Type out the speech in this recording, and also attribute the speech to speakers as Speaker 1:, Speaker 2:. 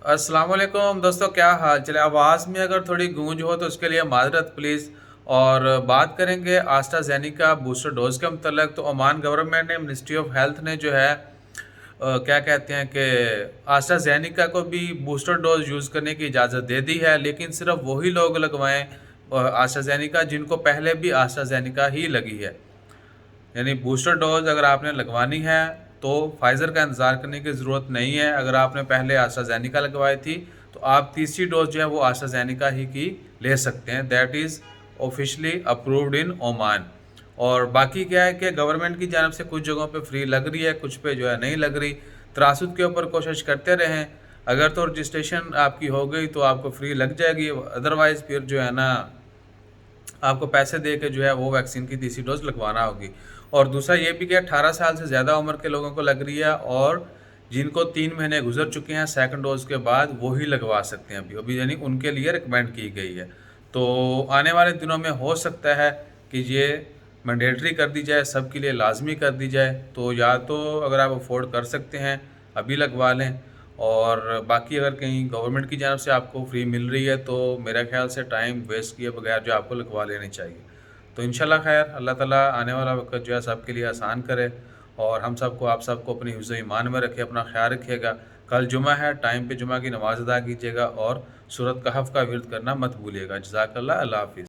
Speaker 1: अस्सलाम वालेकुम दोस्तों, क्या हाल चले। आवाज़ में अगर थोड़ी गूंज हो तो उसके लिए माजरत प्लीज़। और बात करेंगे आस्ट्राजेनिका बूस्टर डोज के मतलब। तो ओमान गवर्नमेंट ने, मिनिस्ट्री ऑफ हेल्थ ने जो है क्या कहते हैं कि आस्ट्राजेनिका को भी बूस्टर डोज यूज़ करने की इजाज़त दे दी है, लेकिन सिर्फ वही लोग लगवाएं आस्ट्राजेनिका जिनको पहले भी आस्ट्राजेनिका ही लगी है। यानी बूस्टर डोज अगर आपने लगवानी है तो फाइज़र का इंतज़ार करने की ज़रूरत नहीं है। अगर आपने पहले आस्ट्राजेनिका लगवाई थी तो आप तीसरी डोज जो है वो आस्ट्राजेनिका ही की ले सकते हैं। That is officially approved in Oman. और बाकी क्या है कि गवर्नमेंट की जानब से कुछ जगहों पे फ्री लग रही है, कुछ पे जो है नहीं लग रही। तरासुद के ऊपर कोशिश करते रहें। अगर तो रजिस्ट्रेशन आपकी हो गई तो आपको फ्री लग जाएगी, अदरवाइज़ फिर जो है ना आपको पैसे दे के जो है वो वैक्सीन की तीसरी डोज लगवाना होगी। और दूसरा ये भी कि 18 साल से ज़्यादा उम्र के लोगों को लग रही है, और जिनको 3 महीने गुजर चुके हैं सेकंड डोज के बाद वो ही लगवा सकते हैं अभी यानी उनके लिए रिकमेंड की गई है। तो आने वाले दिनों में हो सकता है कि ये मैंडेटरी कर दी जाए, सबके लिए लाजमी कर दी जाए। तो या तो अगर आप अफोर्ड कर सकते हैं अभी लगवा लें, और बाकी अगर कहीं गवर्नमेंट की जानब से आपको फ्री मिल रही है तो मेरे ख्याल से टाइम वेस्ट किए बगैर जो आपको लगवा लेनी चाहिए। तो इंशाल्लाह खैर अल्लाह ताला आने वाला वक्त जो है सबके लिए आसान करे, और हम सबको आप सबको अपनी हिफ्ज़ ईमान में रखे, अपना ख्याल रखिएगा। कल जुमा है, टाइम पे जुमा की नमाज़ अदा कीजिएगा, और सूरत कहफ़ का विर्द करना मत भूलिएगा। जज़ाकल्लाह, अल्लाह हाफ़िज़।